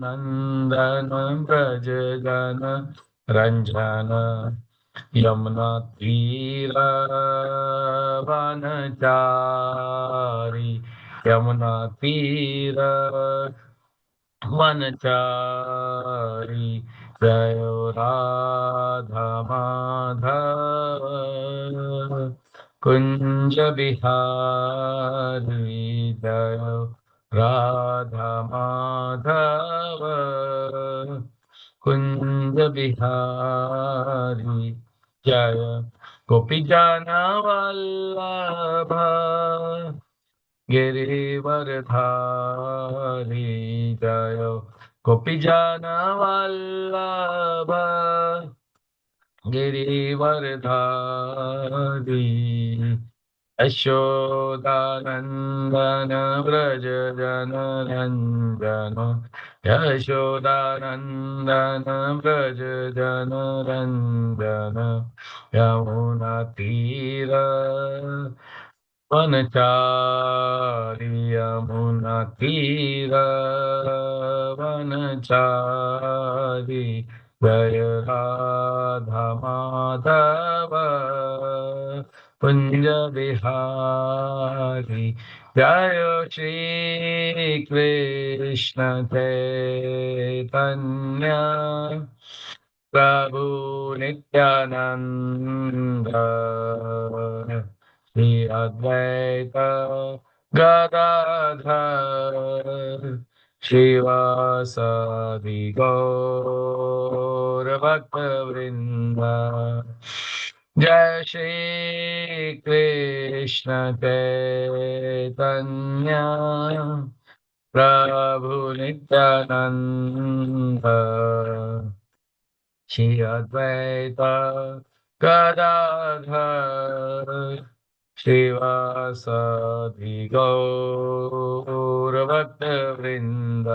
नंदन ब्रज गण रंजन यमुना वनचारी यमुना तीर वनचारी जय राधा माधव कुंज बिहारी जय राधा माधव कुंज बिहारी जय गोपी जना वल्लभ गिरिवरधारी जय गोपी जना वल्लभ गिरिवरधारी यशोदानंदन व्रज जन रंजन यशोदानंदन व्रज जन रंजन यमुना तीर वनचारी यमुना तीर वनचारी जय राधा माधव कुंज बिहारी जय श्री कृष्ण चैतन्य प्रभु नित्यानंद श्री अद्वैत गदाधर श्रीवासादि गौर भक्तवृंद जय श्री कृष्ण चैतन्य प्रभु नित्यानंद श्री अद्वैत गदाधर श्रीवासादि गौरभक्तवृंद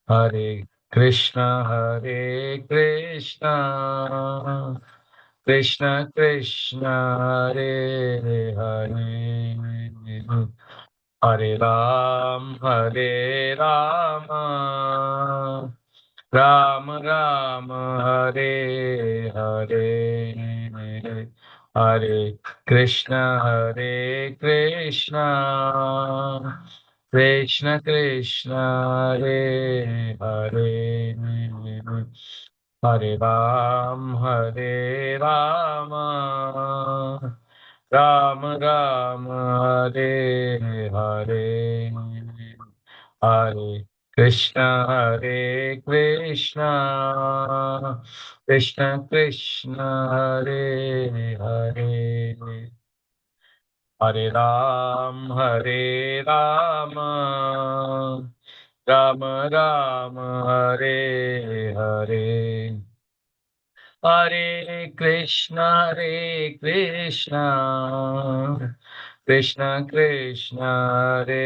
हरे Krishna Krishna Krishna Hare Hare Hare Ram Ram Ram Hare Hare Hare Krishna Krishna Krishna Hare Hare Hare Ram Ram Ram Hare Hare Hare Krishna Krishna Krishna Hare Hare Hare Ram Ram Ram Hare Hare Hare Krishna Krishna Krishna Hare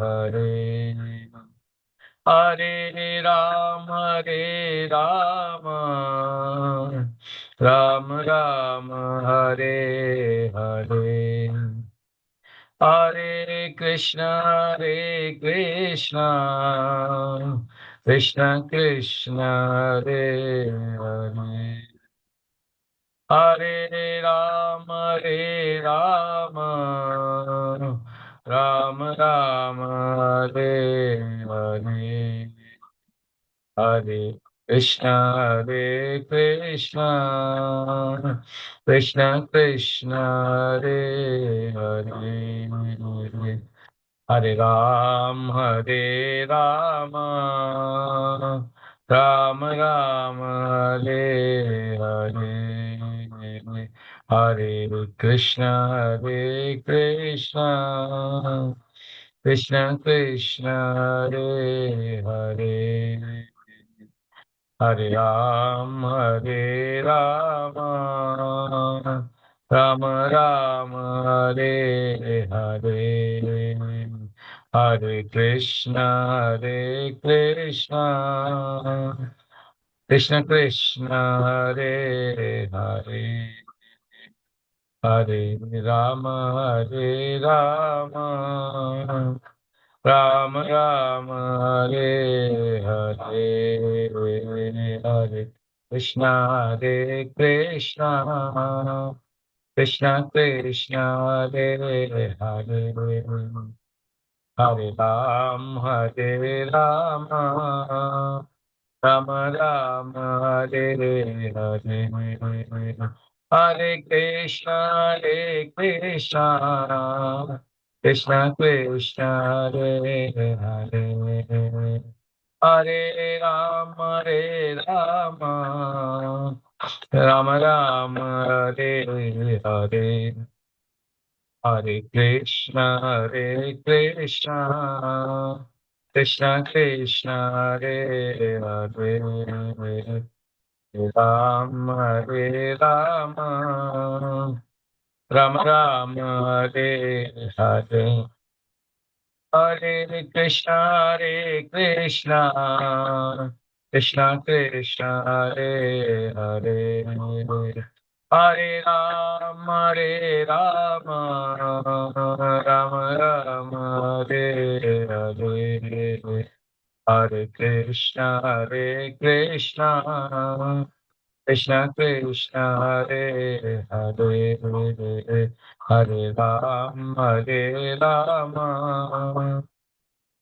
Hare Hare Ram Ram Ram Hare Hare Hare Krishna Krishna Krishna Hare Hare Hare Ram Ram Ram Hare Hare Hare Krishna Krishna Krishna Hare Hare Hare Ram Ram Ram Hare Hare Hare Krishna Krishna Krishna Hare Hare Hare Ram Ram Ram Hare Hare Krishna Krishna Krishna Hare Hare Hare Ram Ram Ram Hare Hare Hare Krishna Hare Krishna Krishna Krishna Hare Hare Hare Rama Ram Ram Hare Hare Hare Krishna Krishna Krishna Hare Hare Hare Rama Ram Ram Hare Hare Hare Krishna Krishna Krishna Hare Hare Hare Rama Ram Ram Hare Hare Hare Krishna Krishna Krishna Hare Hare Hare Rama Ram Ram Hare Hare Hare Krishna Krishna Krishna Hare Hare Hare Rama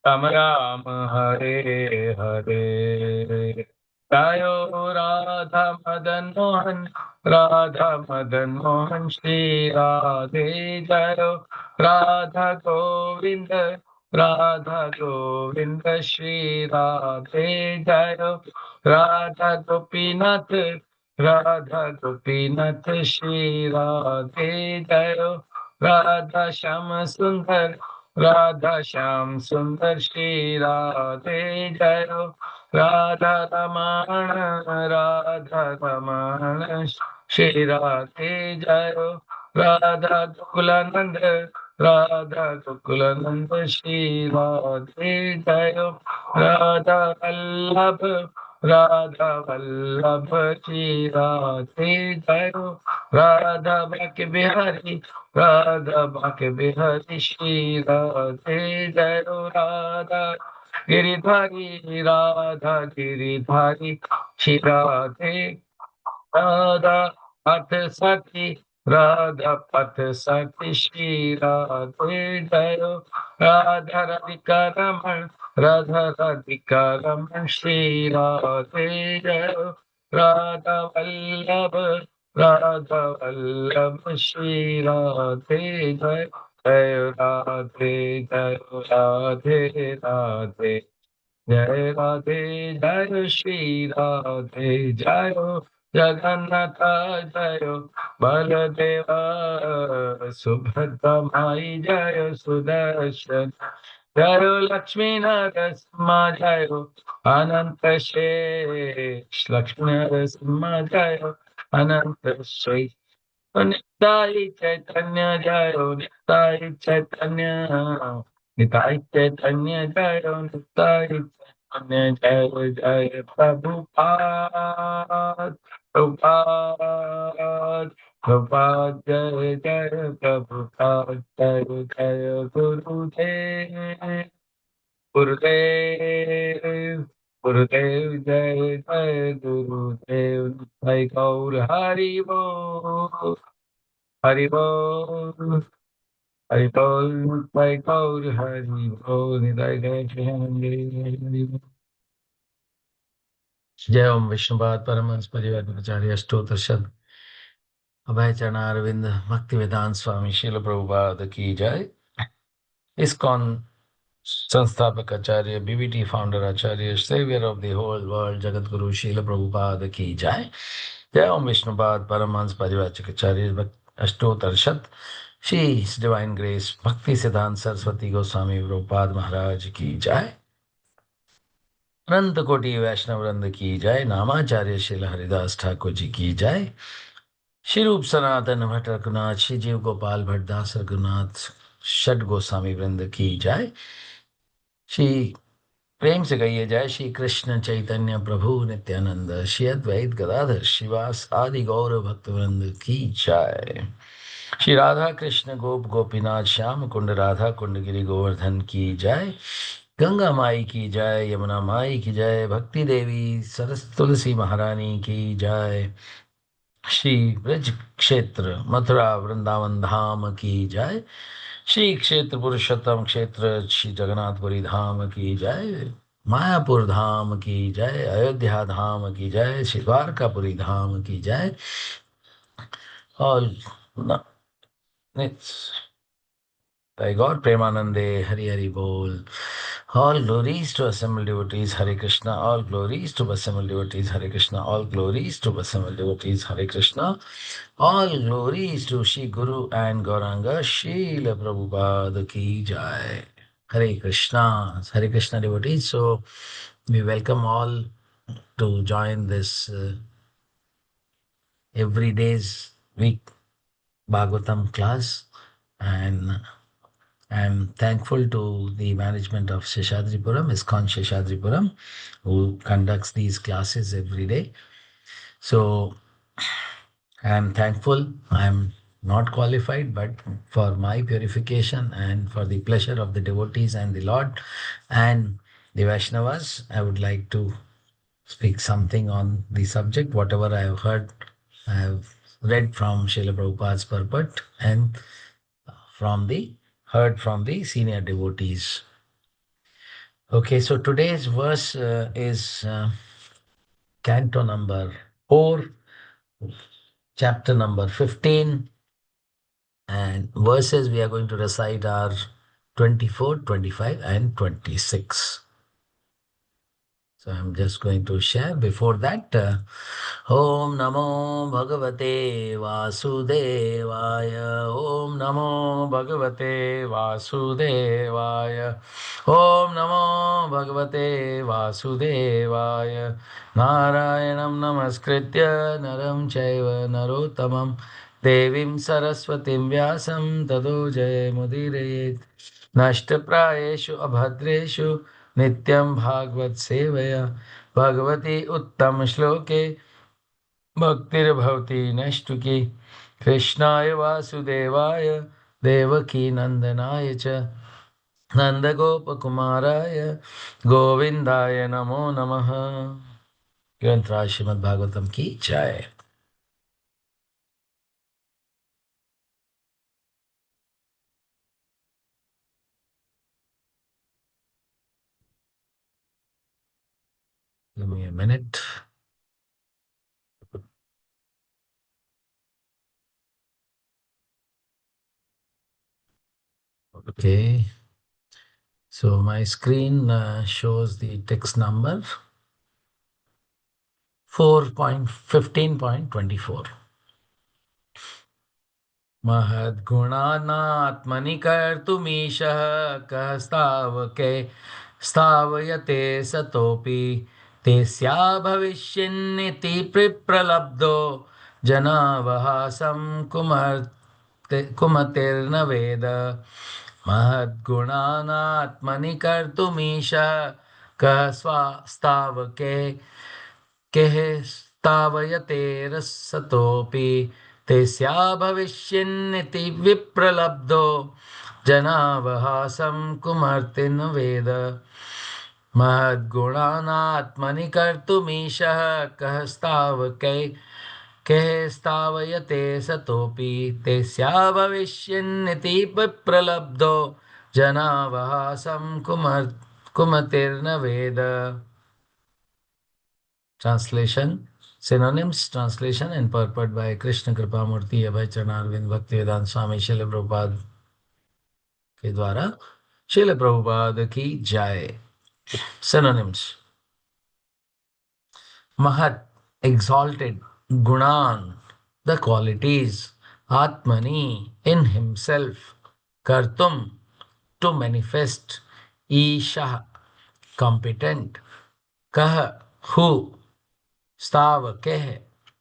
Ram Ram Hare Hare Jayo Radha Madan Mohan Radha Madan Mohan Shri Radhe Jayo Radha Govinda Radha Govinda Shri Radhe Jayo Radha Gopinath Radha Gopinath Shri Radhe Jayo Radha Shama Sundar Radha Shyam Sundar Shri Radhe Jayo Radha Ramana Radha Ramana Shri Radhe Jayo Radha Gokulananda Radha Gokulananda Shri Radhe Jayo Radha Vallabh Radha Vallabh Shri Radhe Jayo Radha Bhakti Bihari Radha Bhakti Bihari Shri Radhe Jayo Radha Giridhari Radha Giridhari Shri Radhe Radha Path Sati Radha Path Sati Shri Radhe Jayo Radha Radhika Raman Radha Radhika Raman Shri Radhe Jayo Radha Vallabh Radha Vallabh Shri Radhe Jayo Jayo Radhe Jayo Radhe Radhe Jai Radhe Jai Shri Radhe Jayo Jagannatha Jayo Baladeva Subhadra Mai Jayo Sudarshan Jayo Lakshmi Narasimha Jayo Ananta Shesh Lakshmi Narasimha Jayo Ananta Shesh Nitai Chaitanya Jayo Nitai Chaitanya Nitai Chaitanya Jayo Nitai Chaitanya Jayo Jayo Prabhupada Prabhupada Prabhupada Jaya Jaya Prabhupada Jaya Jaya Gurudev Gurudev Gurudev Jaya Jaya Gurudev Nitai Gaur Hari Bol Hari Bol Hari Bol Nitai Gaur Hari Bol Nitai Jai Shri Hari Bol जय ओम विष्णुपाद परमहंस परिवार आचार्य अष्टोत्तर शत अभय चरणारविंद भक्ति वेदांत स्वामी शिल प्रभुपाद की जय इस्कॉन संस्थापक आचार्य BBT founder acharya saviour of the whole world Jagat Guru शिल प्रभुपाद की जय जय ओम विष्णुपाद परमहंस परिवार आचार्य अष्टोत्तर शत श्री डिवाइन ग्रेस भक्ति सिद्धांत सरस्वती गोस्वामी प्रभुपाद महाराज की जय अनंत कोटि वैष्णव वृंद की जय नामाचार्य श्री हरिदास ठाकुर जी की जय श्री रूप सनातन भट्ट रघुनाथ श्री जीव गोपाल भट्टदास रघुनाथ षड गोस्वामी वृंद की जय श्री प्रेम से कहिए जय श्री कृष्ण चैतन्य प्रभु नित्यानंद श्री अद्वैत गदाधर शिवास आदि गौर भक्त वृंद की जय श्री राधा कृष्ण गोप गोपीनाथ श्याम कुंड राधा कुंड गिरी गोवर्धन की जय। गंगा माई की जय, यमुना माई की जय, भक्ति देवी सरस तुलसी महारानी की जय। श्री ब्रज क्षेत्र मथुरा वृंदावन धाम की जय। श्री क्षेत्र पुरुषोत्तम क्षेत्र श्री जगन्नाथपुरी धाम की जय। मायापुर धाम की जय, अयोध्या धाम की जय, श्री द्वारकापुरी धाम की जय। और Thy God Premanande, Hari Hari Bol. All glories to assembled devotees, Hare Krishna. All glories to assembled devotees, Hare Krishna. All glories to assembled devotees, Hare Krishna. All glories to Shri Guru and Gauranga, Srila Prabhupada ki jai. Hare Krishna. Hare Krishna devotees. So we welcome all to join this every day's week Bhagavatam class, and I'm thankful to the management of Seshadripuram, ISKCON Seshadripuram, who conducts these classes every day. So I'm thankful. I'm not qualified, but for my purification and for the pleasure of the devotees and the Lord and the Vaishnavas, I would like to speak something on the subject. Whatever I have heard, I have read from Srila Prabhupada's purport and from the heard from the senior devotees. Okay, so today's verse is canto number 4, chapter number 15, and verses we are going to recite are 24, 25, and 26. So I'm just going to share. Before that, Om Namo Bhagavate Vasudevaya. Om Namo Bhagavate Vasudevaya. Om Namo Bhagavate Vasudevaya. Narayanam Namaskritya Naram Chaiva Narottamam Devim Saraswatim Vyasam Tado Jayamudire नष्टप्रायेषु अभद्रेषु नित्यं भागवत सेवया भगवती उत्तम श्लोके भक्तिर्भवति नष्टुकी कृष्णाय वासुदेवाय देवकी नंदनाय च नंदगोपकुमाराय गोविंदाय नमो नमः। ग्रंथराज श्रीमद् भागवतम की जय। Give me a minute. Okay, so my screen shows the text number 4.15.24. महद्गुणानात्मनि कर्तुमीशः कः स्थावके स्थावयते सतोऽपि ते स्या भविष्यन्निति प्रलब्धो जनावहासं कुमतिर्न वेद। महद्गुणानात्मनि कर्तुमीशः कः स्थावके केह स्थावयते रसतोऽपि तेस्या भविष्यन्निति विप्रलब्धो जनावहासं कुमर्तिर्न वेद। महद्गुणानात्मनि कर्तुमीशः कः केह स्थावयते सतोऽपि तेस्या भविष्यन्निति विप्रलब्धो जनावहासं कुमतिर्न वेद। Translation, synonyms, translation and purport by Krishna Kripamurti Abhay Charanarvind Bhaktivedanta Swami Srila Prabhupada के द्वारा। Srila Prabhupada की जय। Synonyms: Mahat, exalted; Gunan, the qualities; Atmani, in himself; Kartum, to manifest; Isha, competent; Kah, who; Stavakeh,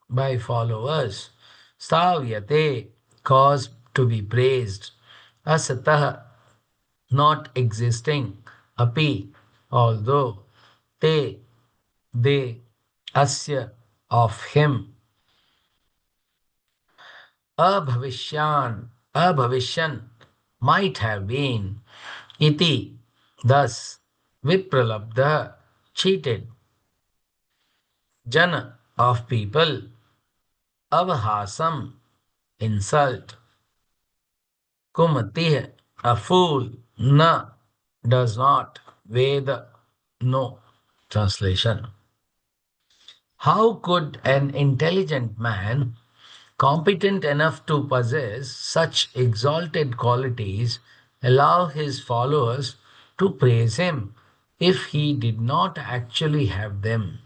by followers; Stavyate, cause to be praised; Asatah, not existing; Api, although; Te, they; Asya, of him; abhavishyan might have been, iti, thus, vipralabdha, cheated, jana of people, avhasam, insult, kumatih, a fool, na, does not, veda, no. Translation. How could an intelligent man, competent enough to possess such exalted qualities, allow his followers to praise him if he did not actually have them?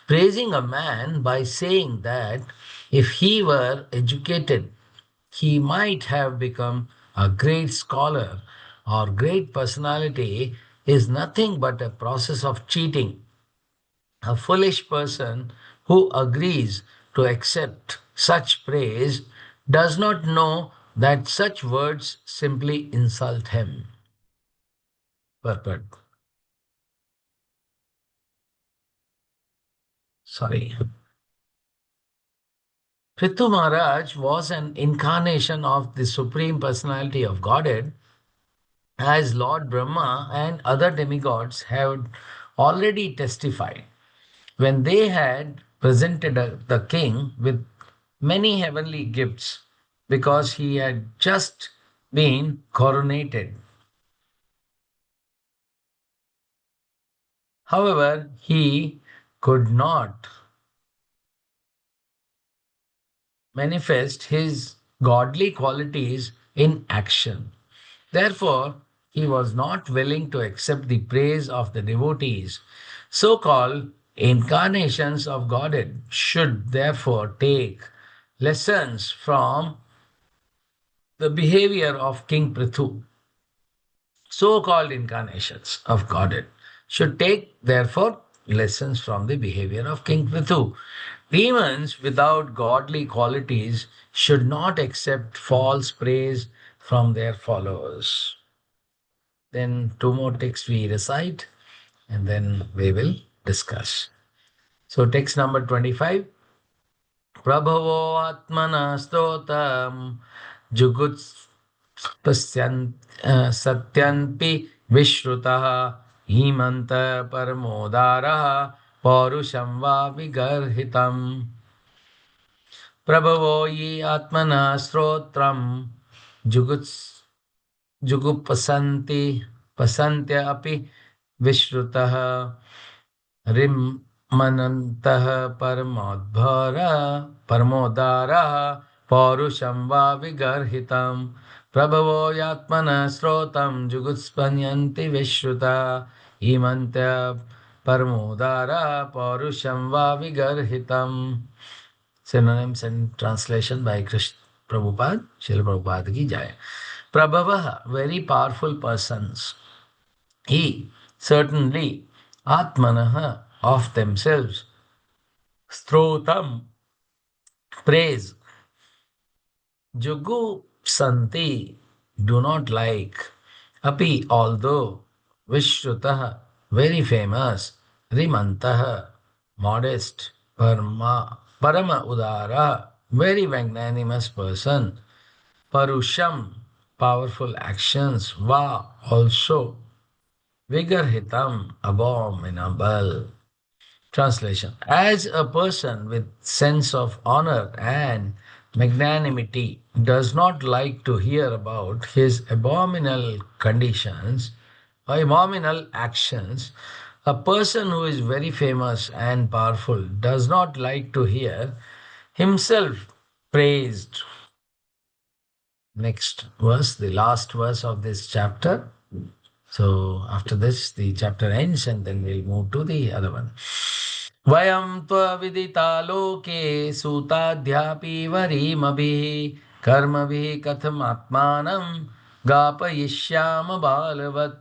Praising a man by saying that if he were educated, he might have become a great scholar or great personality is nothing but a process of cheating. A foolish person who agrees to accept such praise does not know that such words simply insult him. Purport. Sorry. Prithu Maharaj was an incarnation of the Supreme Personality of Godhead, as Lord Brahma and other demigods have already testified. When they had presented the king with many heavenly gifts because he had just been coronated. However, he could not manifest his godly qualities in action. Therefore, he was not willing to accept the praise of the devotees. So called incarnations of Godhead should therefore take lessons from the behavior of King Prithu. So called incarnations of Godhead should take, therefore, lessons from the behavior of King Prithu. Demons without godly qualities should not accept false praise from their followers. Then, two more texts we recite and then we will discuss. So, text number 25. प्रभवो आत्मना स्तोत्रम् सत्यन्पि विश्रुतः हीमन्त परमोदारः पौरुषं वा विगर्हितम् प्रभवो ये आत्मना स्तोत्रम् जुगुत्स जुगुप्सन्ति पसन्त्य अपि विश्रुतः रिमनन्तः परमोदारः पौरुषं वा विगर्हितं प्रभवो यात्मनः स्रोतं जुगुत्स्पन्यन्ति विश्रुता ईमन्त्य परमोदारः पौरुषं वा विगर्हितं. Synonyms and translation by Krishna Prabhupada, Srila Prabhupada ki jai. Prabhavaha, very powerful persons. He, certainly, Atmanaha, of themselves. Strotam, praise. Jugu Santi, do not like. Api, although. Vishrutaha, very famous. Rimantaha, modest. Parama Udara, very magnanimous person. Parusham, powerful actions. Va, also. Vigarhitam, abominable. Translation. As a person with sense of honor and magnanimity does not like to hear about his abominable conditions or abominable actions, a person who is very famous and powerful does not like to hear himself praised. Next verse, the last verse of this chapter. So after this, the chapter ends and then we'll move to the other one. Vayam tvavidita loke sutaadhyapi varimabhi karmabhi katham atmanam gapayishyama balavat.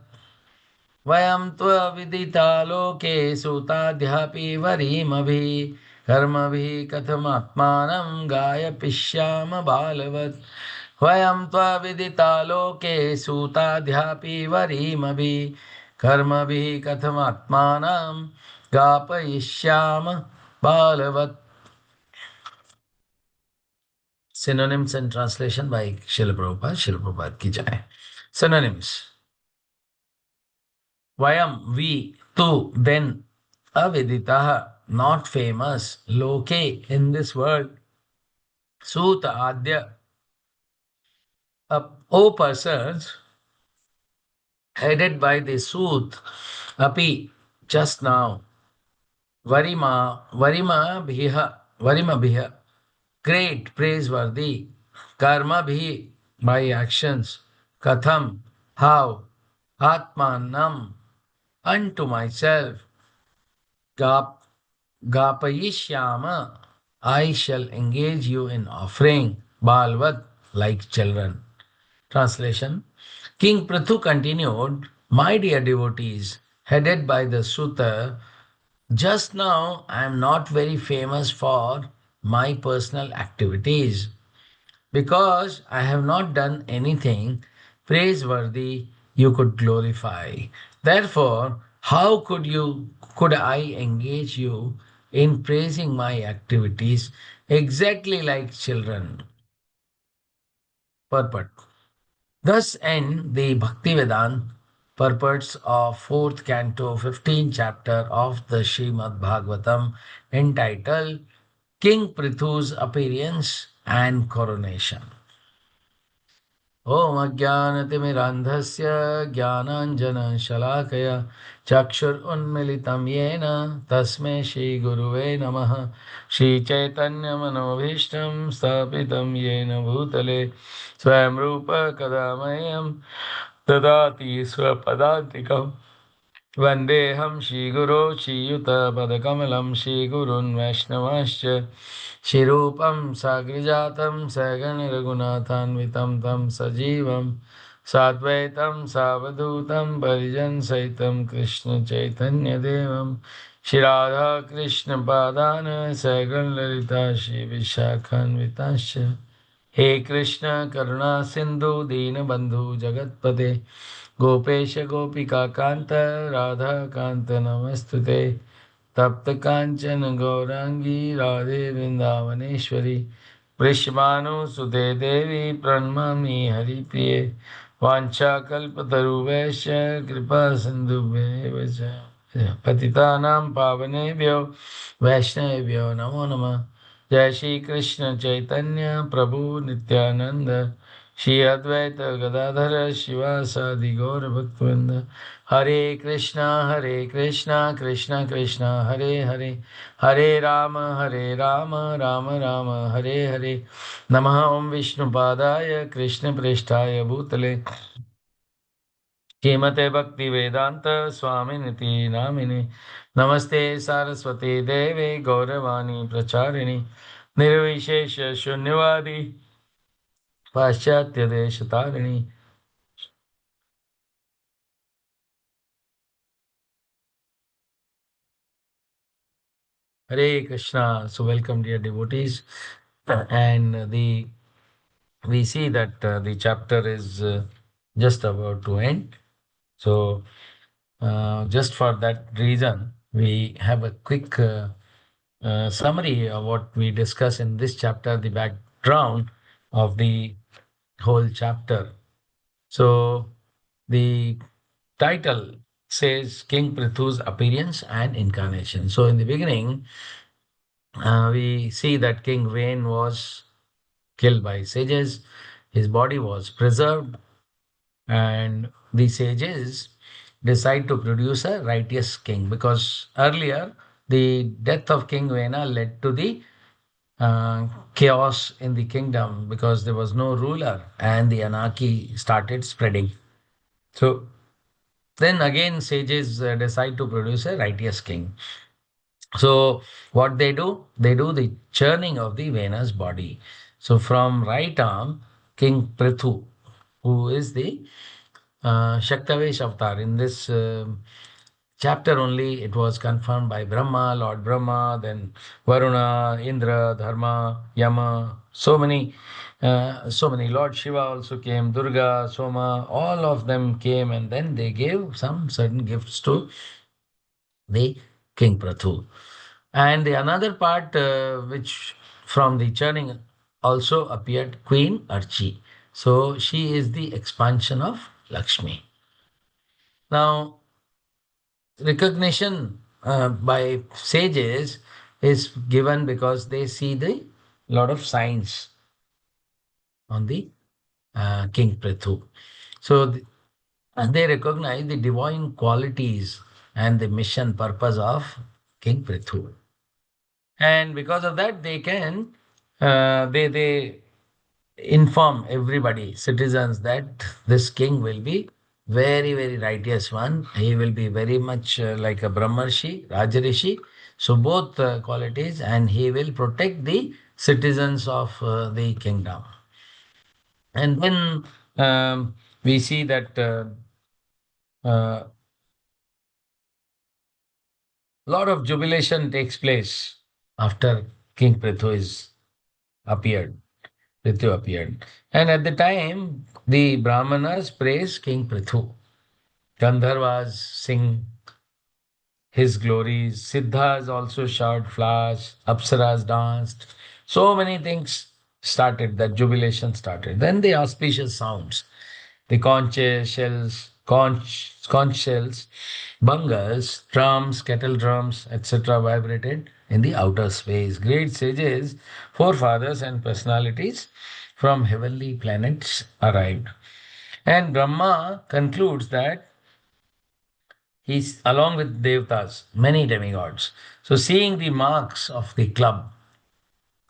Vayam tvavidita loke sutaadhyapi varimabhi karmabhi katham atmanam gayapishyama balavat. Vayam tvavidita loke sutaadhyapi varimabhi karmabhi katham atmanam Gapayishyama Balavat. Synonyms and translation by Srila Prabhupada. Srila Prabhupada ki jai. Synonyms. Vayam, we, tu, then, aviditaha, not famous, loke, in this world, suta, adya, O persons, headed by the Sooth, api, just now, varima bhiha, great, praiseworthy, karma bhi, by actions, katham, how, atmanam, unto myself, gap, gapayishyama, I shall engage you in offering, balvat, like children. Translation. King Prithu continued, my dear devotees, headed by the Sutta, just now I am not very famous for my personal activities because I have not done anything praiseworthy you could glorify. Therefore, how could I engage you in praising my activities exactly like children? Purport. Thus end the Bhaktivedanta purports of fourth canto, 15th chapter of the Srimad Bhagavatam entitled King Prithu's Appearance and Coronation. ॐ अज्ञानतिमिरान्धस्य ज्ञानाञ्जनशलाकया चक्षुरुन्मिलितं येन तस्मै श्रीगुरुवे नमः श्रीचैतन्यमनोभीष्टं स्थापितं येन भूतले स्वयं रूप कदा मह्यं ददाति स्वपदान्तिकम् वन्देऽहं श्रीगुरो श्रीयुतपदकमलं श्रीगुरुन् वैष्णवांश्च श्रीरूपं साग्रजातं सगणरघुनाथान्वितं तं सजीवं साद्वैतं सावधूतं परिजनसहितं कृष्णचैतन्यदेवं श्रीराधाकृष्णपादान् सगणललिता श्रीविशाखान्विताश्च हे कृष्ण करुणा सिंधु दीनबंधु जगतपते गोपेश गोपिका कांत राधा कांत नमस्तुते तप्त कांचन गौरांगी राधे वृंदावनेश्वरी वृषभानुसुते देवी प्रणमामि हरिप्रिये वाञ्छाकल्पतरुभ्यश्च कृपा सिन्धुभ्येव च पतितानां पावनेभ्यो वैष्णवेभ्यो नमो नमः जय श्री कृष्ण चैतन्य प्रभु नित्यानंद श्री अद्वैत गदाधर शिवासादि गौर भक्तवृंद हरे कृष्णा कृष्ण कृष्ण हरे हरे हरे राम राम राम हरे हरे नमः ओं विष्णुपादाय कृष्ण प्रेष्ठाय भूतले श्रीमते भक्ति वेदांत स्वामी निति नामिने नमस्ते सारस्वती देवे गौरवाणी प्रचारिणी निर्विशेष शून्यवादी पाश्चात्य देश Tarini Hare Krishna. So welcome dear devotees. And the we see that the chapter is just about to end. So just for that reason, we have a quick summary of what we discuss in this chapter, the background of the whole chapter. So the title says King Prithu's appearance and incarnation. So in the beginning, we see that King Vane was killed by sages. His body was preserved, and the sages decide to produce a righteous king because earlier the death of King Vena led to the chaos in the kingdom because there was no ruler and the anarchy started spreading. So then again, sages decide to produce a righteous king. So what they do? They do the churning of the Vena's body. So from right arm, King Prithu, who is the Shaktavesh avatar. In this chapter only, it was confirmed by Brahma, Lord Brahma, then Varuna, Indra, Dharma, Yama, so many. Lord Shiva also came, Durga, Soma, all of them came, and then they gave some certain gifts to the King Prathu. And the another part, which from the churning also appeared Queen Archie. So she is the expansion of Lakshmi. Now, recognition by sages is given because they see the lot of signs on the King Prithu. So and they recognize the divine qualities and the mission purpose of King Prithu. And because of that, they can they inform everybody, citizens, that this king will be very, very righteous one. He will be very much like a Brahmarshi, Rajarishi. So both qualities, and he will protect the citizens of the kingdom. And then we see that lot of jubilation takes place after King Prithu is appeared. Prithu appeared. And at the time, the Brahmanas praise King Prithu. Gandharvas sing his glories. Siddhas also shout flash. Apsaras danced. So many things started, that jubilation started. Then the auspicious sounds, the conch shells, bungas, drums, kettle drums, etc. vibrated in the outer space. Great sages, forefathers, and personalities from heavenly planets arrived. And Brahma concludes that he's along with Devtas, many demigods. So, seeing the marks of the club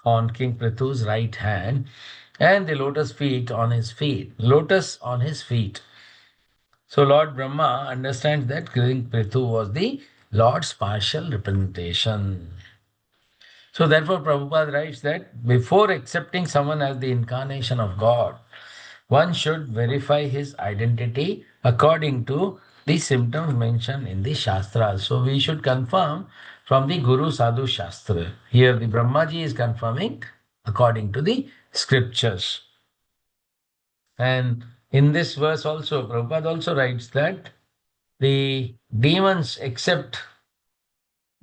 on King Prithu's right hand and the lotus on his feet. So, Lord Brahma understands that King Prithu was the Lord's partial representation. So, therefore, Prabhupada writes that before accepting someone as the incarnation of God, one should verify his identity according to the symptoms mentioned in the Shastras. So we should confirm from the Guru Sadhu Shastra. Here the Brahmaji is confirming according to the scriptures. And in this verse also, Prabhupada also writes that the demons accept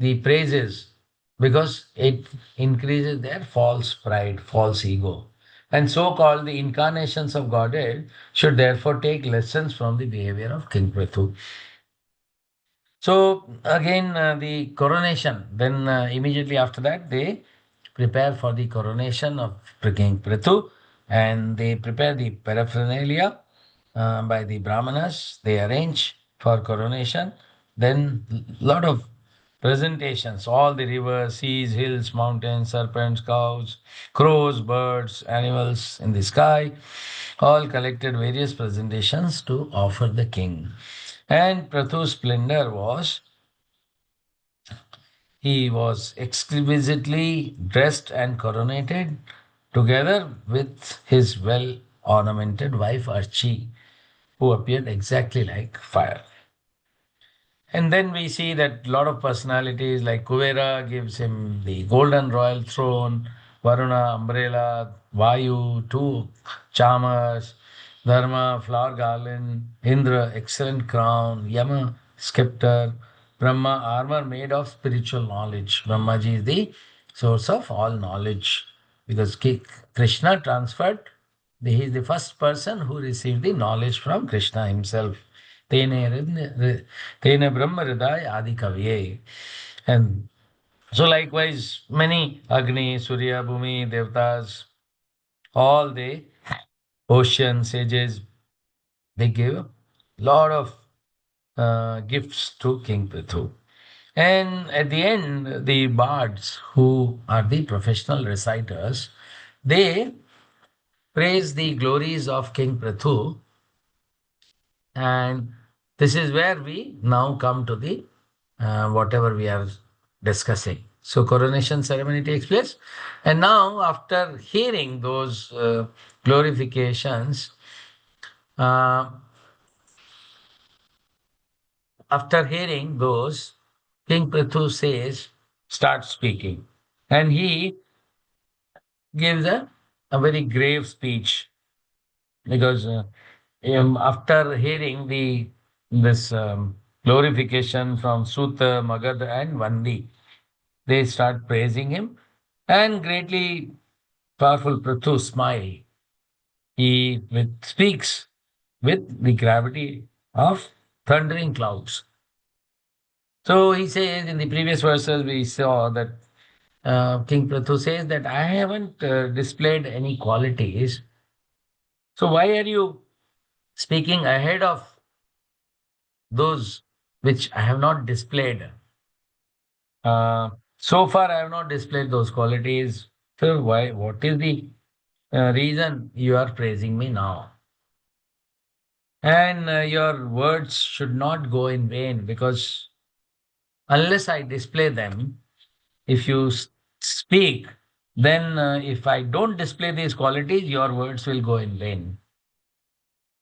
the praises because it increases their false pride, false ego. And so called the incarnations of Godhead should therefore take lessons from the behavior of King Prithu. So again, the coronation. Then immediately after that, they prepare for the coronation of King Prithu, and they prepare the paraphernalia by the Brahmanas. They arrange for coronation. Then lot of presentations, all the rivers, seas, hills, mountains, serpents, cows, crows, birds, animals in the sky, all collected various presentations to offer the king. And Prathu's splendor was he was exquisitely dressed and coronated, together with his well ornamented wife Archie, who appeared exactly like fire. And then we see that a lot of personalities like Kuvera gives him the golden royal throne, Varuna, umbrella, Vayu, two charmers, Dharma, flower garland, Indra, excellent crown, Yama, scepter, Brahma, armor made of spiritual knowledge. Brahmaji is the source of all knowledge because Krishna transferred, he is the first person who received the knowledge from Krishna himself. Tene Brahma Hridaya Adi Kaviye. And so likewise, many Agni, Surya, Bhumi, Devtas, all the ocean sages, they give a lot of gifts to King Prithu. And at the end, the bards, who are the professional reciters, they praise the glories of King Prithu. And this is where we now come to the whatever we are discussing. So coronation ceremony takes place, and now after hearing those glorifications, uh, after hearing those, King Prithu says, starts speaking, and he gives a very grave speech because after hearing the this glorification from Sutta, Magad, and Vandi, they start praising him and greatly powerful Prithu smile. Speaks with the gravity of thundering clouds. So he says in the previous verses, we saw that King Prithu says that I haven't displayed any qualities. So why are you speaking ahead of those which I have not displayed? Uh, so far, I have not displayed those qualities. So why? What is the reason you are praising me now? And your words should not go in vain, because unless I display them, if you speak, then if I don't display these qualities, your words will go in vain.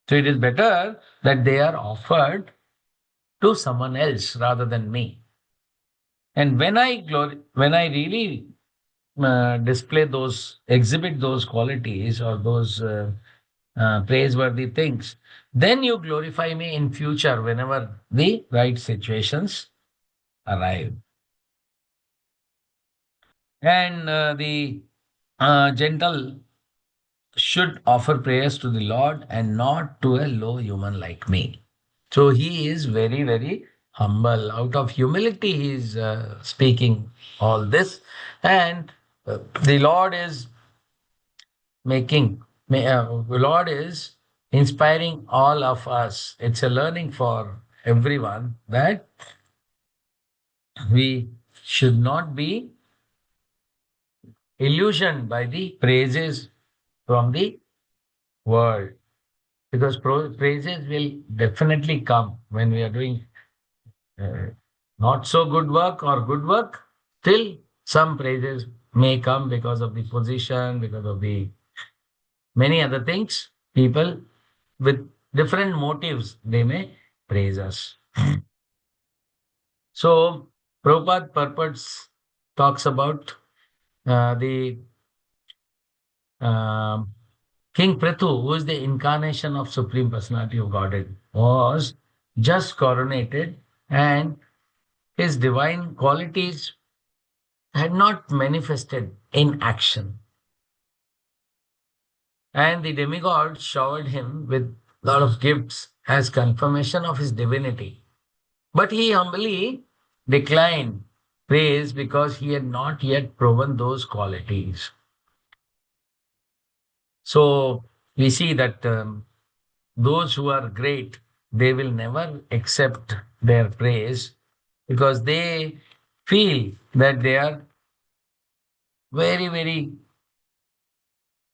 So it is better that they are offered to someone else rather than me. And when I really display those, exhibit those qualities or those praiseworthy things, then you glorify me in future whenever the right situations arrive. And the gentle should offer prayers to the Lord and not to a low human like me. So he is very, very humble. Out of humility, he is speaking all this. And the Lord is the Lord is inspiring all of us. It's a learning for everyone that we should not be illusioned by the praises from the world, because praises will definitely come when we are doing uh, not so good work or good work. Still, some praises may come because of the position, because of the many other things. People with different motives, they may praise us. So, Prabhupada purports talks about the um King Prithu, who is the incarnation of Supreme Personality of Godhead, was just coronated, and his divine qualities had not manifested in action. And the demigod showered him with a lot of gifts as confirmation of his divinity. But he humbly declined praise because he had not yet proven those qualities. So we see that those who are great, they will never accept their praise because they feel that they are very, very,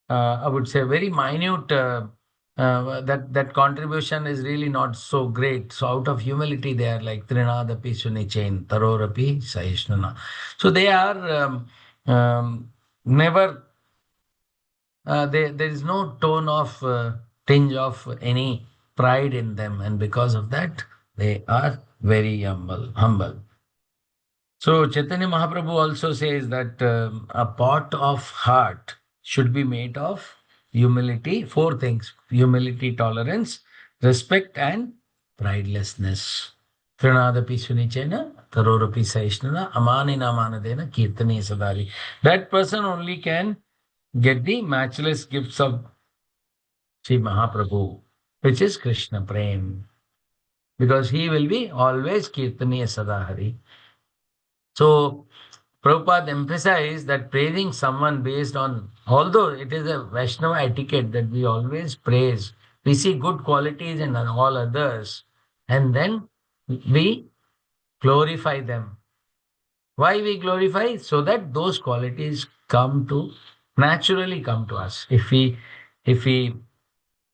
I would say, very minute. That contribution is really not so great. So out of humility, they are like Trinadapi Sunichain, Tarorapi Sahishnuna. So they are never there is no tone of tinge of any pride in them, and because of that, they are very humble. So Chaitanya Mahaprabhu also says that a pot of heart should be made of humility. Four things: humility, tolerance, respect, and pridelessness. Pranadapi Sunichena, Tarorapi Saishnana, Amanina Manadena, Kirtani Sadari. That person only can get the matchless gifts of Sri Mahaprabhu, which is Krishna Prem, because he will be always Kirtaniya Sadahari. So Prabhupada emphasized that praising someone based on, although it is a Vaishnava etiquette that we always praise, we see good qualities in all others, and then we glorify them. Why we glorify? So that those qualities naturally come to us. If we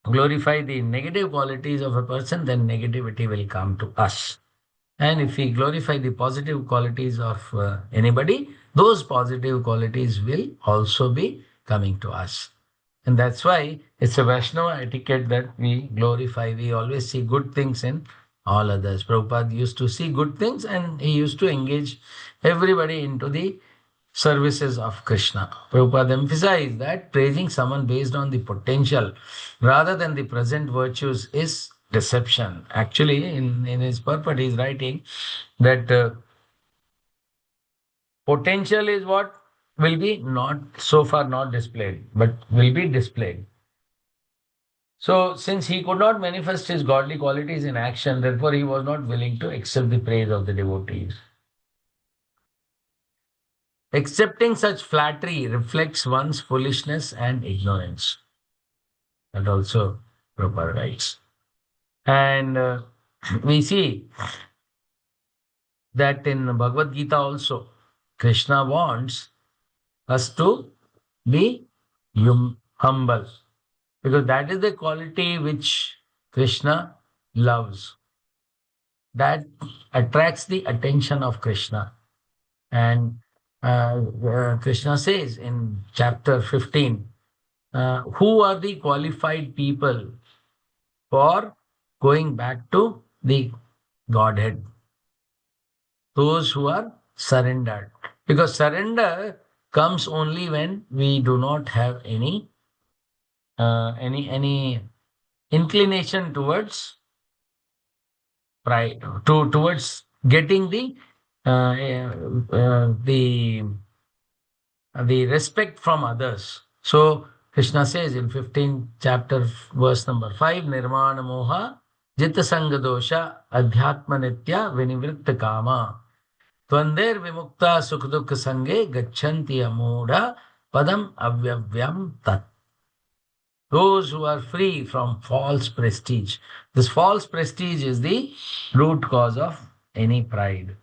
glorify the negative qualities of a person, then negativity will come to us. And if we glorify the positive qualities of anybody, those positive qualities will also be coming to us. And that's why it's a Vaishnava etiquette that we glorify. We always see good things in all others. Prabhupada used to see good things, and he used to engage everybody into the services of Krishna. Prabhupada emphasized that praising someone based on the potential rather than the present virtues is deception. Actually, in his purport, he is writing that potential is what? will be not so far not displayed, but will be displayed. So, since he could not manifest his godly qualities in action, therefore he was not willing to accept the praise of the devotees. Accepting such flattery reflects one's foolishness and ignorance. That also Prabhupada writes. And we see that in Bhagavad Gita also, Krishna wants us to be humble, because that is the quality which Krishna loves. That attracts the attention of Krishna. And Krishna says in chapter 15, who are the qualified people for going back to the Godhead? Those who are surrendered. Because surrender comes only when we do not have any inclination towards pride, towards getting the respect from others. So Krishna says in 15th chapter, verse number 5, Nirvana Moha Jitta Sangha Dosha Adhyatma Nitya Vinivritta Kama Tvandir Vimukta Sukhdukha Sange Gachanti Amudha Padam Avyavyam Tat. Those who are free from false prestige. This false prestige is the root cause of any pride,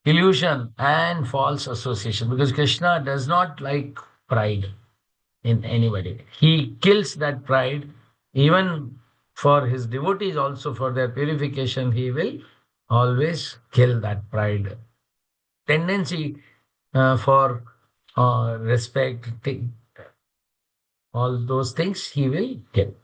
illusion, and false association. Because Krishna does not like pride in anybody. He kills that pride. Even for his devotees, also for their purification, he will always kill that pride. Tendency for respect, all those things he will kill.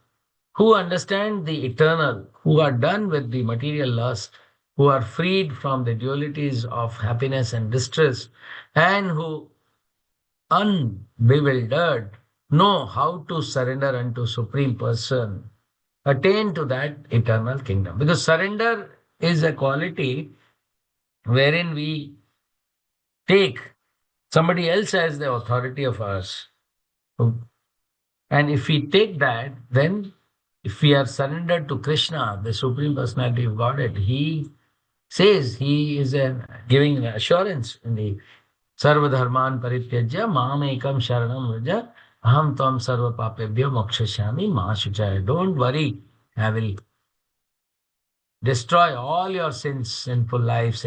Who understand the eternal, who are done with the material lust, who are freed from the dualities of happiness and distress, and who, unbewildered, know how to surrender unto Supreme Person, attain to that eternal kingdom. Because surrender is a quality wherein we take somebody else as the authority of us. And if we take that, then if we are surrendered to Krishna, the Supreme Personality of Godhead, he says he is giving assurance in the Sarva Dharman Parityajya Mam Ekam Sharanam Vraja Aham Tam Sarva Papebhyo Mokshashyami Ma Shuchaya. Don't worry, I will destroy all your sins, sinful lives,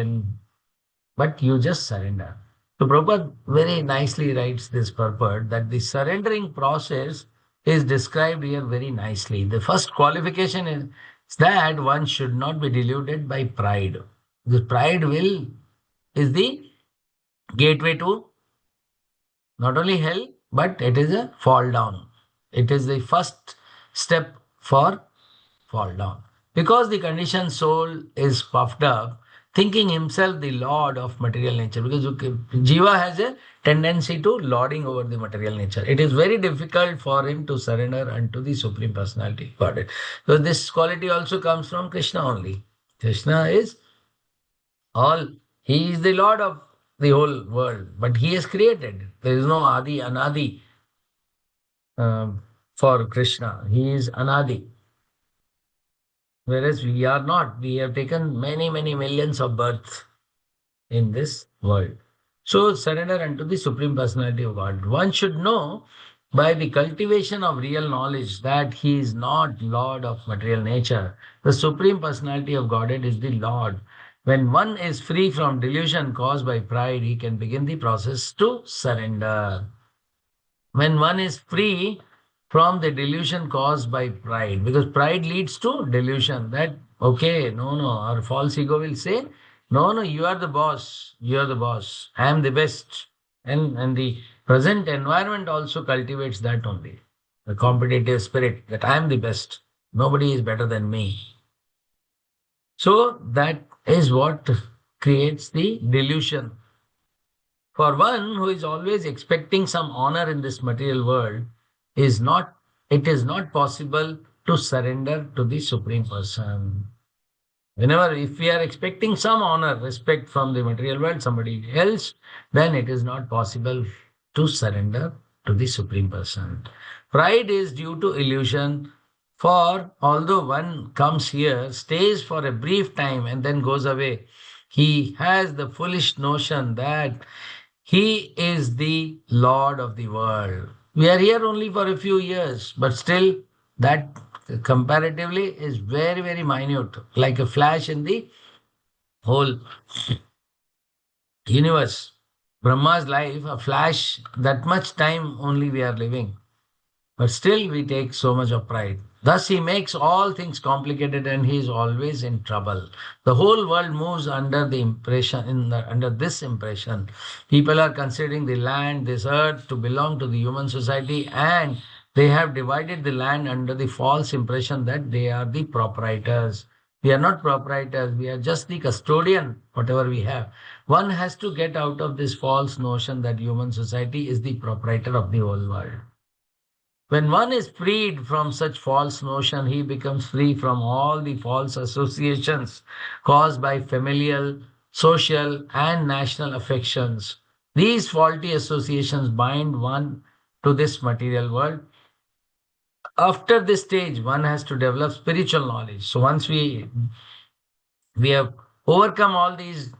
but you just surrender. So Prabhupada very nicely writes this purport that the surrendering process is described here very nicely. The first qualification is that one should not be deluded by pride. The pride is the gateway to not only hell, but it is a fall down. It is the first step for fall down. Because the conditioned soul is puffed up, thinking himself the lord of material nature. Because Jiva has a tendency to lording over the material nature. It is very difficult for him to surrender unto the Supreme Personality Godhead. So this quality also comes from Krishna only. Krishna is all, he is the Lord of the whole world, but he has created. There is no Adi, Anadi for Krishna. He is Anadi. Whereas we are not. We have taken many, many millions of births in this world. So surrender unto the Supreme Personality of God. One should know by the cultivation of real knowledge that he is not Lord of material nature. The Supreme Personality of Godhead is the Lord. When one is free from delusion caused by pride, he can begin the process to surrender. When one is free from the delusion caused by pride, because pride leads to delusion that, okay, no, our false ego will say, no, you are the boss, you are the boss, I am the best. And the present environment also cultivates that only, the competitive spirit that I am the best, nobody is better than me. So that is what creates the delusion. For one who is always expecting some honor in this material world, it is not possible to surrender to the Supreme Person. Whenever, if we are expecting some honor, respect from the material world, somebody else, then it is not possible to surrender to the Supreme Person. Pride is due to illusion, for although one comes here, stays for a brief time, and then goes away, he has the foolish notion that he is the Lord of the world. We are here only for a few years, but still, that comparatively is very, very minute, like a flash in the whole universe. Brahma's life, a flash, that much time only we are living. But still, we take so much of pride. Thus, he makes all things complicated and he is always in trouble. The whole world moves under the impression, under this impression. People are considering the land, this earth, to belong to the human society, and they have divided the land under the false impression that they are the proprietors. We are not proprietors, we are just the custodian, whatever we have. One has to get out of this false notion that human society is the proprietor of the whole world. When one is freed from such false notion, he becomes free from all the false associations caused by familial, social, and national affections. These faulty associations bind one to this material world. After this stage, one has to develop spiritual knowledge. So once we have overcome all these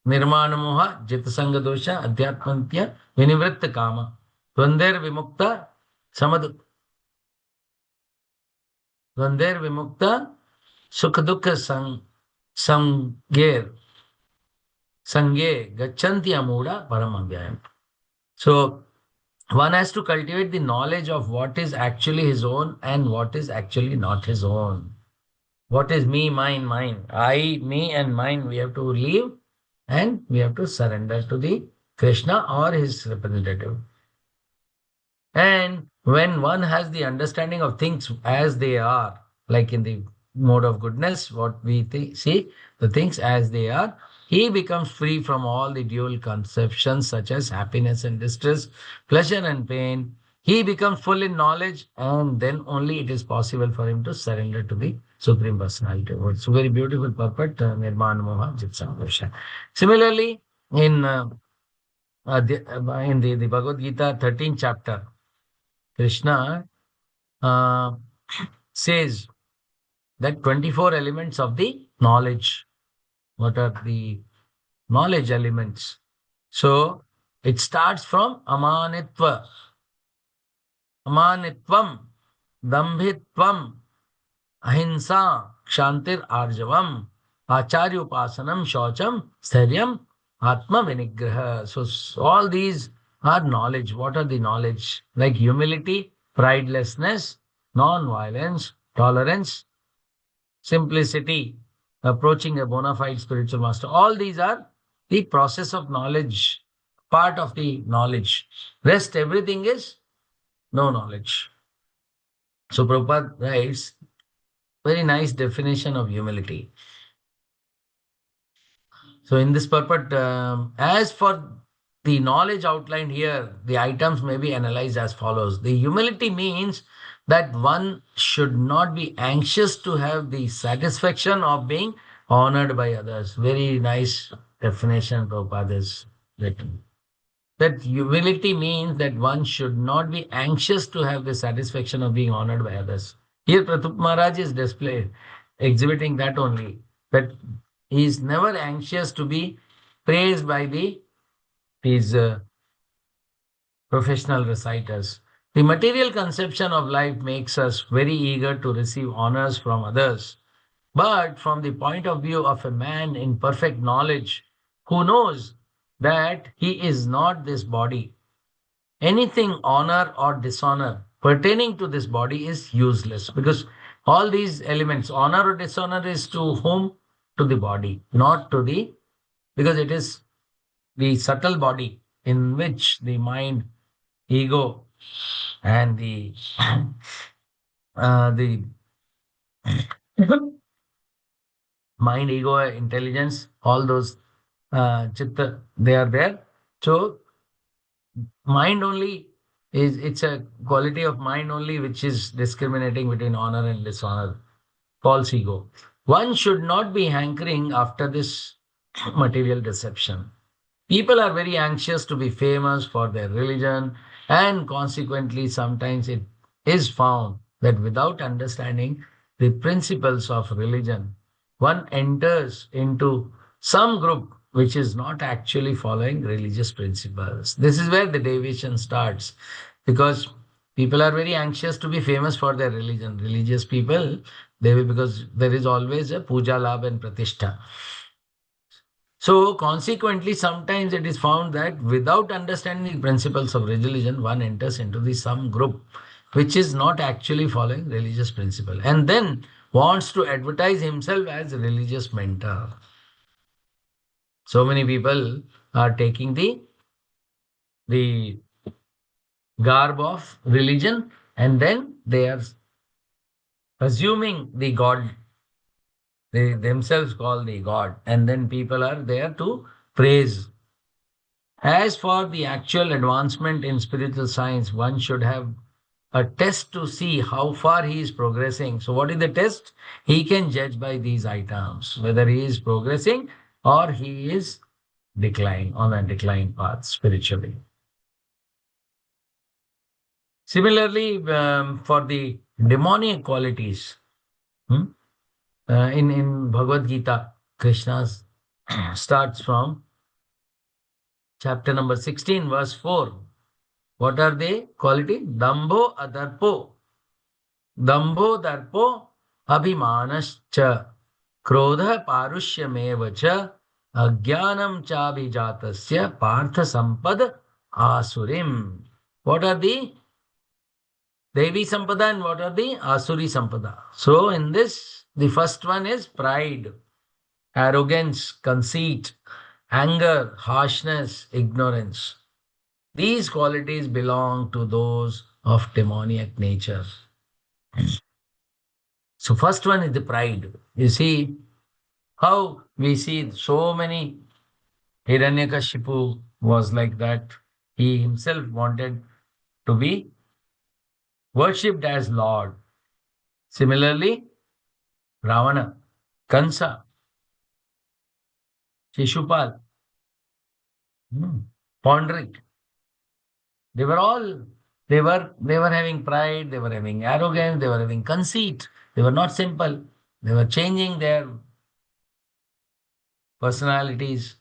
nirmana moha, jitasanga dosha, adhyatmantya, vinivritta kama, dvandir vimukta, samad द्वंद्वैर विमुक्ता सुख दुख संगेर संगे गच्छन्ति amura param avyayam. So one has to cultivate the knowledge of what is actually his own and what is actually not his own. What is me, mine, mine? I, me, and mine, we have to leave and we have to surrender to the Krishna or his representative. And when one has the understanding of things as they are, like in the mode of goodness, what we see, the things as they are, he becomes free from all the dual conceptions such as happiness and distress, pleasure and pain. He becomes full in knowledge, and then only it is possible for him to surrender to the Supreme Personality. It's a very beautiful purport, Nirman Moha Jit Samdosha. Similarly, in the Bhagavad Gita 13th chapter, Krishna uh, says that 24 elements of the knowledge. What are the knowledge elements? So it starts from amanitvam, dambhitvam, ahimsa, kshantir arjavam, acharya upasanam, shaucham, stairyam, atma vinigraha. So all these are knowledge. What are the knowledge? Like humility, pridelessness, non-violence, tolerance, simplicity, approaching a bona fide spiritual master. All these are the process of knowledge, part of the knowledge. Rest, everything is no knowledge. So Prabhupada writes, very nice definition of humility. So in this purport, as for the knowledge outlined here, the items may be analyzed as follows. The humility means that one should not be anxious to have the satisfaction of being honored by others. Very nice definition Prabhupada has written. That humility means that one should not be anxious to have the satisfaction of being honored by others. Here Pratap Maharaj is displayed, exhibiting that only, that he is never anxious to be praised by his professional reciters. The material conception of life makes us very eager to receive honors from others. But from the point of view of a man in perfect knowledge, who knows that he is not this body, anything honor or dishonor pertaining to this body is useless, because all these elements, honor or dishonor, is to whom? To the body, not to the, because it is the subtle body in which the mind, ego, and the mind, ego, intelligence, all those chitta, they are there. So mind only is, it's a quality of mind only which is discriminating between honor and dishonor, false ego. One should not be hankering after this material deception. People are very anxious to be famous for their religion, and consequently, sometimes it is found that without understanding the principles of religion, one enters into some group which is not actually following religious principles. This is where the deviation starts, because people are very anxious to be famous for their religion. Religious people, they will, because there is always a puja labh and pratishtha. So, consequently, sometimes it is found that without understanding the principles of religion, one enters into the some group which is not actually following religious principle, and then wants to advertise himself as a religious mentor. So many people are taking the garb of religion, and then they are assuming the God, they themselves call the God, and then people are there to praise. As for the actual advancement in spiritual science, one should have a test to see how far he is progressing. So, what is the test? He can judge by these items whether he is progressing or he is decline on a decline path spiritually. Similarly, for the demonic qualities, hmm, in Bhagavad Gita, Krishna starts from chapter number 16, verse 4. What are they? Quality? Dambho adarpo. दंभो दर्पो अभिमानश्च क्रोधः पारुष्यमेव च अज्ञानं चाभिजातस्य Partha संपद आसुरीम. What are the Devi Sampada and what are the Asuri Sampada? So in this, the first one is pride, arrogance, conceit, anger, harshness, ignorance. These qualities belong to those of demoniac nature. So first one is the pride. You see how we see so many. Hiranyakashipu was like that. He himself wanted to be worshipped as Lord. Similarly, Ravana, Kansa, Shishupal, Pondrik, they were all they were having pride, they were having arrogance, they were having conceit. They were not simple. They were changing their personalities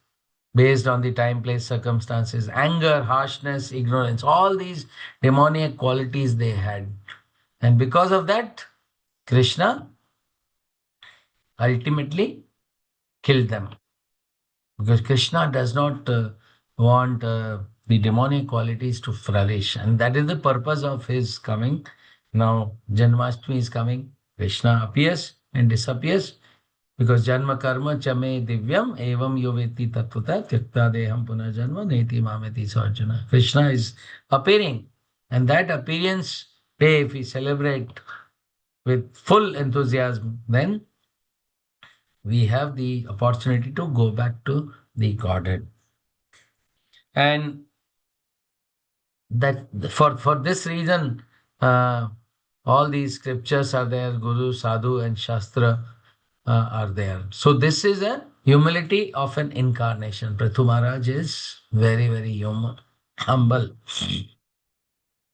based on the time, place, circumstances, anger, harshness, ignorance, all these demoniac qualities they had. And because of that, Krishna ultimately killed them. Because Krishna does not want the demonic qualities to flourish. And that is the purpose of his coming. Now, Janmashtami is coming. Krishna appears and disappears. Because Janma Karma Chame Divyam Evam Yoveti Tattvata Tyakta Deham Punarjanma Neti Mameti Sarjana. Krishna is appearing. And that appearance day, if we celebrate with full enthusiasm, then we have the opportunity to go back to the Godhead. And that for this reason, uh, all these scriptures are there, Guru, Sadhu, and Shastra are there. So this is a humility of an incarnation. Prithu Maharaj is very, very humble.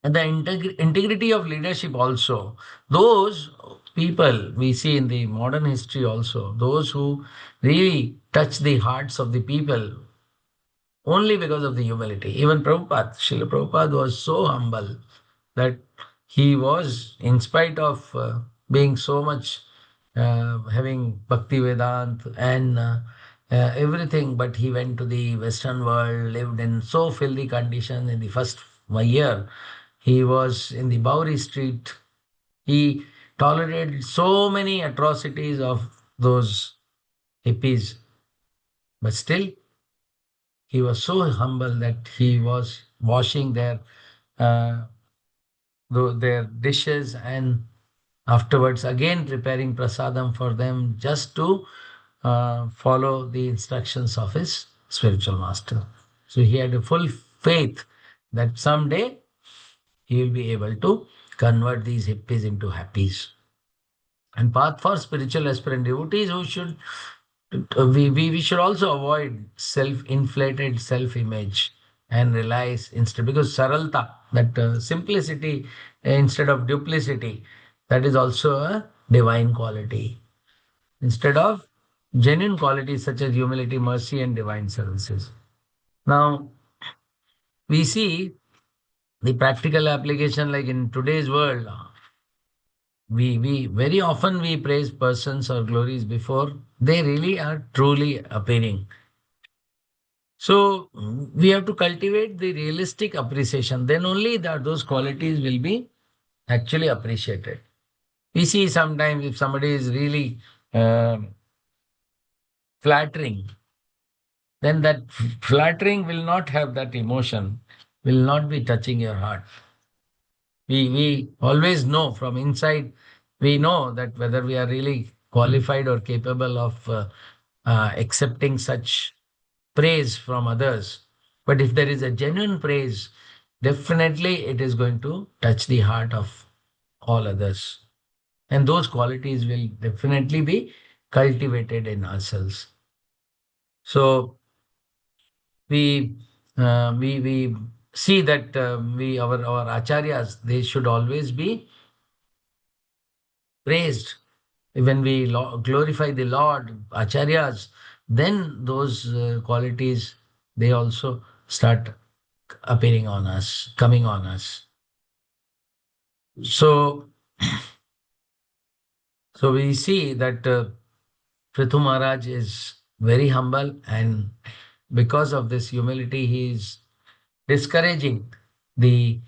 And the integrity of leadership also. Those people we see in the modern history also, those who really touch the hearts of the people only because of the humility. Even Prabhupada, Srila Prabhupada was so humble that he was, in spite of being so much having Bhakti Vedant and everything, but he went to the Western world, lived in so filthy conditions in the first year. He was in the Bowery Street. He tolerated so many atrocities of those hippies, but still he was so humble that he was washing uh, their dishes and afterwards again preparing prasadam for them just to follow the instructions of his spiritual master. So he had a full faith that someday he will be able to convert these hippies into happies. And path for spiritual aspirant devotees who should we should also avoid self-inflated self-image and realize instead, because saralta, that simplicity instead of duplicity, that is also a divine quality. Instead of genuine qualities such as humility, mercy, and divine services. Now, we see the practical application like in today's world, we very often we praise persons or glories before they really are truly appearing. So we have to cultivate the realistic appreciation. Then only that those qualities will be actually appreciated. We see sometimes if somebody is really flattering, then that flattering will not have that emotion, will not be touching your heart. We always know from inside, we know that whether we are really qualified or capable of accepting such praise from others. But if there is a genuine praise, definitely it is going to touch the heart of all others. And those qualities will definitely be cultivated in ourselves. So we see that we our acharyas, they should always be praised. When we glorify the Lord, acharyas, then those qualities, they also start appearing on us, coming on us. So, so we see that Prithu Maharaj is very humble, and because of this humility, he is discouraging the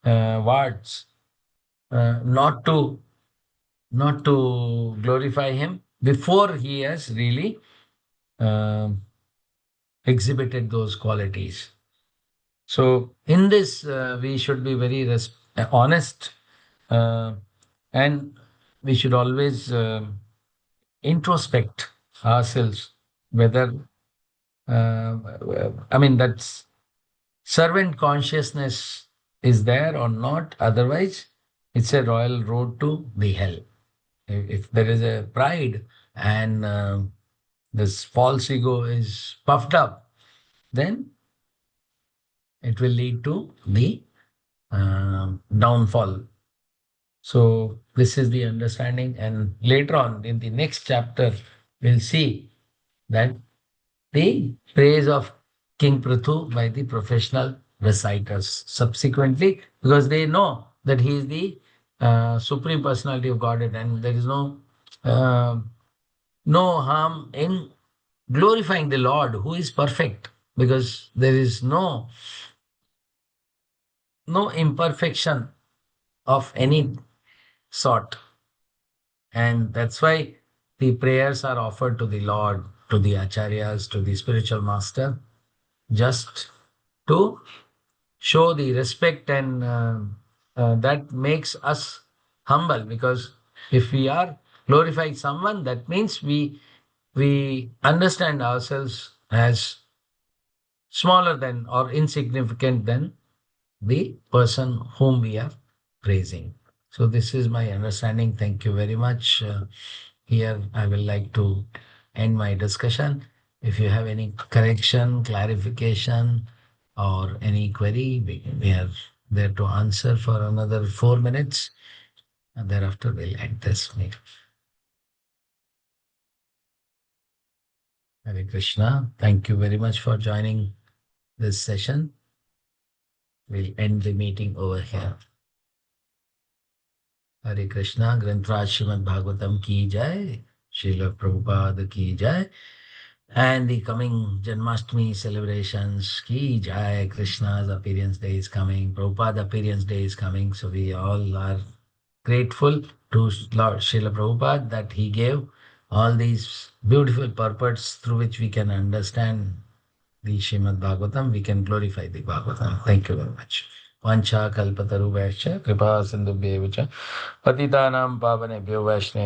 wards not to glorify him before he has really um exhibited those qualities. So in this, we should be very honest, uh, and we should always introspect ourselves whether, I mean, that's servant consciousness is there or not. Otherwise, it's a royal road to the hell. If there is a pride and this false ego is puffed up, then it will lead to the downfall. So this is the understanding, and later on in the next chapter, we'll see that the praise of King Prithu by the professional reciters subsequently, because they know that he is the supreme personality of Godhead, and there is uh, no harm in glorifying the Lord who is perfect, because there is no imperfection of any sort. And that's why the prayers are offered to the Lord, to the acharyas, to the spiritual master, just to show the respect, and that makes us humble, because if we are glorifying someone, that means we understand ourselves as smaller than or insignificant than the person whom we are praising. So this is my understanding. Thank you very much. Here I will like to end my discussion. If you have any correction, clarification, or any query, we are there to answer for another 4 minutes. And thereafter we'll end this meeting. Hare Krishna. Thank you very much for joining this session. We'll end the meeting over here. हरे कृष्णा ग्रंथराज श्रीमद् भागवतम की जय Srila Prabhupada ki jai, and the coming Janmashtami celebrations ki jai. Krishna's appearance day is coming, Prabhupada appearance day is coming, so we all are grateful to Lord Srila Prabhupada that he gave all these beautiful purports through which we can understand the Srimad Bhagavatam, we can glorify the Bhagavatam. Thank you very much. Vancha kalpatarubhyacha kripa sindhubhyevacha patitanam pavanebhyo vaishne